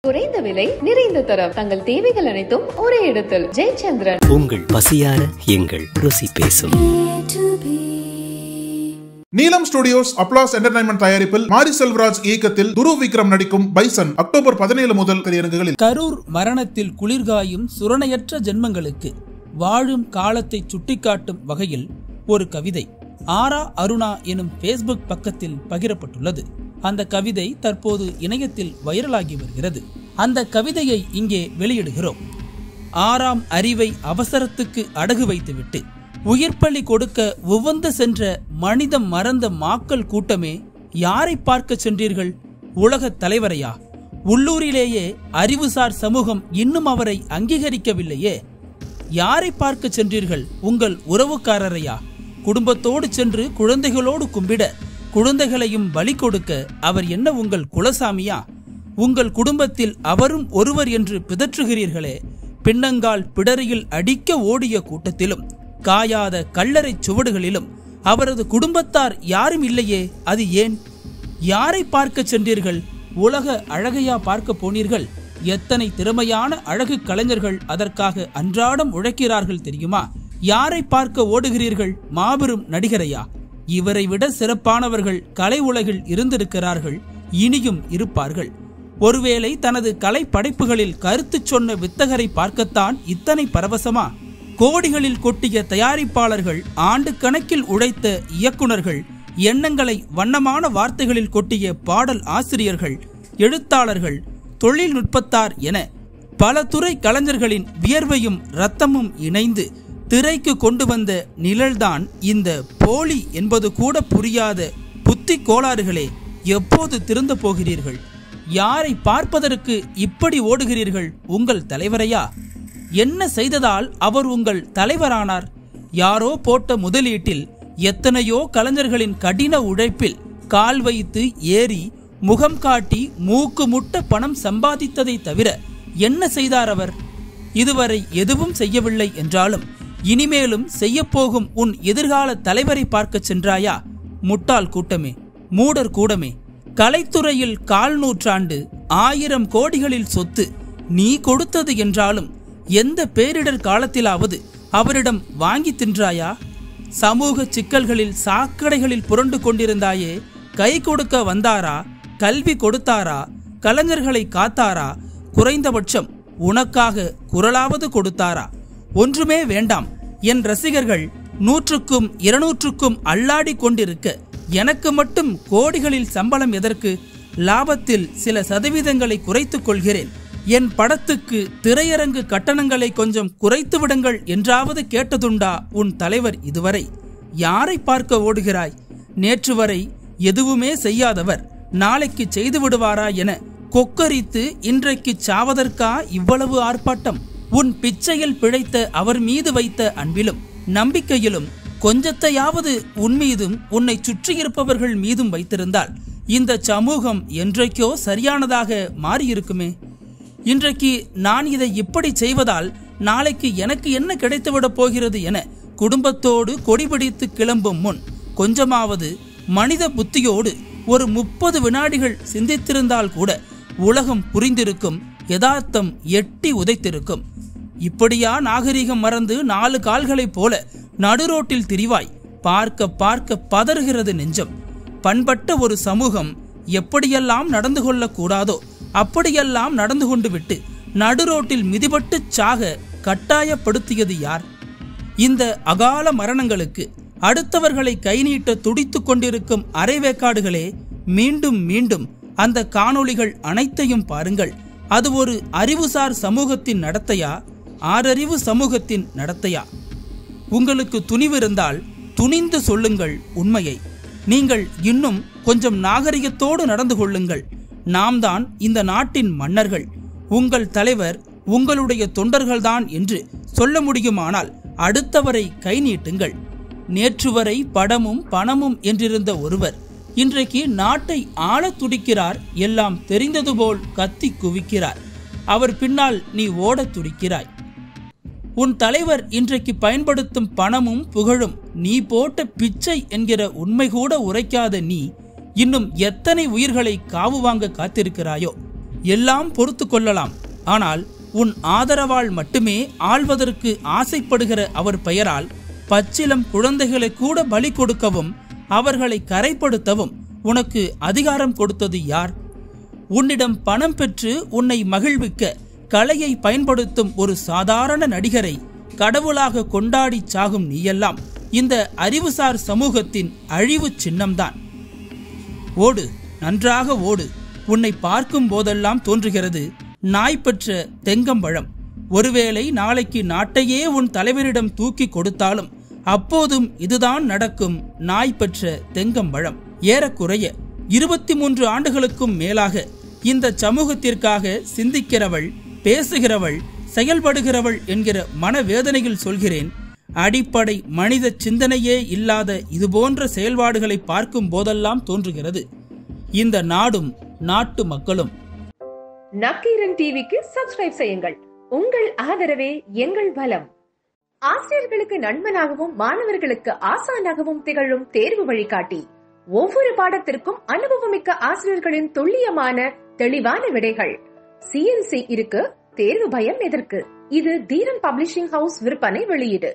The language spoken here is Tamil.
குறைந்த விலை, நிறைந்த தரம், தங்கள் தேவைகள் அனைத்தும் ஒரே இடத்தில். ஜெயச்சந்திரன். உங்கள் பசியார எங்கள் ருசி பேசும். நீலம் ஸ்டுடியோஸ் அப்ளாஸ் என்டர்டைன்மெண்ட் தயாரிப்பில் மாரி செல்வராஜ் இயக்கத்தில் துருவ் விக்ரம் நடிக்கும் பைசன் அக்டோபர் 17 முதல் திரையரங்குகளில். கரூர் மரணத்தில் குளிர்காயும் சுரணையற்ற ஜென்மங்களுக்கு வாழும் காலத்தை சுட்டிக்காட்டும் வகையில் ஒரு கவிதை ஆரா அருணா எனும் பேஸ்புக் பக்கத்தில் பகிரப்பட்டுள்ளது. அந்த கவிதை தற்போது இணையத்தில் வைரலாகி வருகிறது. அந்த கவிதையை இங்கே வெளியிடுகிறோம். ஆறாம் அறிவை அவசரத்துக்கு அடகு வைத்துவிட்டு உயிர்ப்பலி கொடுக்க உவந்து சென்ற மனிதம் மறந்த மாக்கள் கூட்டமே, யாரை பார்க்க சென்றீர்கள்? உலக தலைவரையா? உள்ளூரிலேயே அறிவுசார் சமூகம் இன்னும் அவரை அங்கீகரிக்கவில்லையே. யாரை பார்க்க சென்றீர்கள்? உங்கள் உறவுக்காரரையா? குடும்பத்தோடு சென்று குழந்தைகளோடு கும்பிட, குழந்தைகளையும் பலி கொடுக்க அவர் என்ன உங்கள் குலசாமியா? உங்கள் குடும்பத்தில் அவரும் ஒருவர் என்று பிதற்றுகிறீர்களே. பின்னங்கால் பிடரியில் அடிக்க ஓடிய கூட்டத்திலும் காயாத கல்லறை சுவடுகளிலும் அவரது குடும்பத்தார் யாரும் இல்லையே. அது ஏன்? யாரை பார்க்க சென்றீர்கள்? உலக அழகையா பார்க்க போனீர்கள்? எத்தனை திறமையான அழகு கலைஞர்கள் அதற்காக அன்றாடம் உழைக்கிறார்கள் தெரியுமா? யாரை பார்க்க ஓடுகிறீர்கள்? மாபெரும் நடிகரையா? இவரை விட சிறப்பானவர்கள் கலை உலகில் இருந்திருக்கிறார்கள், இனியும் இருப்பார்கள். ஒருவேளை தனது கலை படைப்புகளில் கருத்து சொன்ன வித்தகரை பார்க்கத்தான் இத்தனை பரவசமா? கோடிகளில் கொட்டிய தயாரிப்பாளர்கள், ஆண்டு கணக்கில் உழைத்த இயக்குனர்கள், எண்ணங்களை வண்ணமான வார்த்தைகளில் கொட்டிய பாடல் ஆசிரியர்கள், எழுத்தாளர்கள், தொழில்நுட்பத்தார் என பல துறை கலைஞர்களின் வியர்வையும் இரத்தமும் இணைந்து திரைக்கு கொண்டு வந்த நிழல்தான் இந்த போலி என்பது கூட புரியாத புத்தி கோளாறுகளே. எப்போது திருந்த போகிறீர்கள்? யாரை பார்ப்பதற்கு இப்படி ஓடுகிறீர்கள்? உங்கள் தலைவரையா? என்ன செய்ததால் அவர் உங்கள் தலைவரானார்? யாரோ போட்ட முதலீட்டில், எத்தனையோ கலைஞர்களின் கடின உழைப்பில் கால் வைத்து ஏறி முகம் காட்டி மூக்கு முட்ட பணம் சம்பாதித்ததை தவிர என்ன செய்தார் அவர்? இதுவரை எதுவும் செய்யவில்லை என்றாலும் இனிமேலும் செய்யப்போகும் உன் எதிர்கால தலைவரை பார்க்க சென்றாயா? முட்டாள் கூட்டமே, மூடர் கூடமே. கலைத்துறையில் 400 நூற்றாண்டு, 1000 கோடிகளில் சொத்து நீ கொடுத்தது என்றாலும் எந்த பேரிடர் காலத்திலாவது அவரிடம் வாங்கி தின்றாயா? சமூக சிக்கல்களில் சாக்கடைகளில் புரண்டு கொண்டிருந்தாயே, கை கொடுக்க வந்தாரா? கல்வி கொடுத்தாரா? கலைஞர்களை காத்தாரா? குறைந்தபட்சம் உனக்காக குரலாவது கொடுத்தாரா? ஒன்றுமே வேண்டாம். என் ரசிகர்கள் 100க்கும் 200க்கும் அல்லாடி கொண்டிருக்க எனக்கு மட்டும் கோடிகளில் சம்பளம் எதற்கு? லாபத்தில் சில சதவீதங்களை குறைத்துக் கொள்கிறேன். என் படத்துக்கு திரையரங்கு கட்டணங்களை கொஞ்சம் குறைத்து விடுங்கள் என்றாவது கேட்டதுண்டா உன் தலைவர் இதுவரை? யாரை பார்க்க ஓடுகிறாய்? நேற்று வரை எதுவுமே செய்யாதவர் நாளைக்கு செய்து விடுவாரா என கொக்கரித்து இன்றைக்கு சாவதற்கா இவ்வளவு ஆர்ப்பாட்டம்? உன் பிச்சையில் பிழைத்த அவர் மீது வைத்த அன்பிலும் நம்பிக்கையிலும் கொஞ்சத்தையாவது உன் மீதும் உன்னை சுற்றியிருப்பவர்கள் மீதும் வைத்திருந்தால் இந்த சமூகம் என்றைக்கோ சரியானதாக மாறியிருக்குமே. இன்றைக்கு நான் இதை இப்படி செய்வதால் நாளைக்கு எனக்கு என்ன கிடைத்துவிடப் போகிறது என குடும்பத்தோடு கொடிபிடித்து கிளம்பும் முன் கொஞ்சமாவது மனித புத்தியோடு ஒரு 30 வினாடிகள் சிந்தித்திருந்தால் கூட உலகம் புரிந்திருக்கும், யதார்த்தம் எட்டி உதைத்திருக்கும். இப்படியா நாகரிகம் மறந்து 4 கால்களைப் போல நடுரோட்டில் திரிவாய்? பார்க்க பார்க்க பதறுகிறது நெஞ்சம். பண்பட்ட ஒரு சமூகம் எப்படியெல்லாம் நடந்து கொள்ளக்கூடாதோ அப்படியெல்லாம் நடந்து கொண்டு விட்டு நடுரோட்டில் மிதிபட்டு சாக கட்டாயப்படுத்தியது யார்? இந்த அகால மரணங்களுக்கு அடுத்தவர்களை கை நீட்ட துடித்து கொண்டிருக்கும் அரைவேக்காடுகளே, மீண்டும் மீண்டும் அந்த காணொளிகள் அனைத்தையும் பாருங்கள். அது ஒரு அறிவுசார் சமூகத்தின் நடத்தையா? ஆறறிவு சமூகத்தின் நடத்தையா? உங்களுக்கு துணிவு இருந்தால் துணிந்து சொல்லுங்கள் உண்மையை. நீங்கள் இன்னும் கொஞ்சம் நாகரிகத்தோடு நடந்து கொள்ளுங்கள். நாம் தான் இந்த நாட்டின் மன்னர்கள். உங்கள் தலைவர் உங்களுடைய தொண்டர்கள்தான் என்று சொல்ல முடியுமானால் அடுத்தவரை கை நீட்டுங்கள். நேற்று வரை படமும் பணமும் என்றிருந்த ஒருவர் இன்றைக்கு நாட்டை ஆள துடிக்கிறார். எல்லாம் தெரிந்தது போல் கத்தி குவிக்கிறார். அவர் பின்னால் நீ ஓட துடிக்கிறாய். உன் தலைவர் இன்றைக்கு பயன்படுத்தும் பணமும் புகழும் நீ போட்ட பிச்சை என்கிற உண்மை கூட உரைக்காத நீ இன்னும் எத்தனை உயிர்களை காவு வாங்க காத்திருக்கிறாயோ? எல்லாம் பொறுத்து கொள்ளலாம். ஆனால் உன் ஆதரவால் மட்டுமே ஆள்வதற்கு ஆசைப்படுகிற அவர் பெயரால் பச்சிலம் குழந்தைகளை கூட பலி கொடுக்கவும் அவர்களை கரைப்படுத்தவும் உனக்கு அதிகாரம் கொடுத்தது யார்? உன்னிடம் பணம் பெற்று உன்னை மகிழ்விக்க கலையை பயன்படுத்தும் ஒரு சாதாரண நடிகரை கடவுளாக கொண்டாடி சாகும் நீயெல்லாம் இந்த அறிவுசார் சமூகத்தின் அழிவு சின்னம்தான். ஓடு, நன்றாக ஓடு. உன்னை பார்க்கும் போதெல்லாம் தோன்றுகிறது நாய் பெற்ற தெங்கம்பழம். ஒருவேளை நாளைக்கு நாட்டையே உன் தலைவரிடம் தூக்கி கொடுத்தாலும் அப்போதும் இதுதான் நடக்கும். நாய் பெற்ற தெங்கம்பழம். ஏறக்குறைய 23 ஆண்டுகளுக்கும் மேலாக இந்த சமூகத்திற்காக சிந்திக்கிறவள், பேசுகிறவள், செயல்படுகிறவள் என்கிற மனவேதனையில் சொல்கிறேன். அடிப்படை மனித சிந்தனையே இல்லாத இதுபோன்ற செயல்பாடுகளை பார்க்கும் போதெல்லாம் தோன்றுகிறது இந்த நாடும் நாட்டு மக்களும். நக்கீரன் டிவிக்கு சப்ஸ்கிரைப் செய்யுங்கள். உங்கள் ஆதரவே எங்கள் பலம். ஆசிரியர்களுக்கு நண்பனாகவும் மாணவர்களுக்கு ஆசானாகவும் திகழும் தேர்வு வழிகாட்டி. ஒவ்வொரு பாடத்திற்கும் அனுபவமிக்க ஆசிரியர்களின் துல்லியமான தெளிவான விடைகள். CNC இருக்கு, தேர்வு பயம் எதற்கு? இது தீரன் பப்ளிஷிங் ஹவுஸ் விற்பனை வெளியீடு.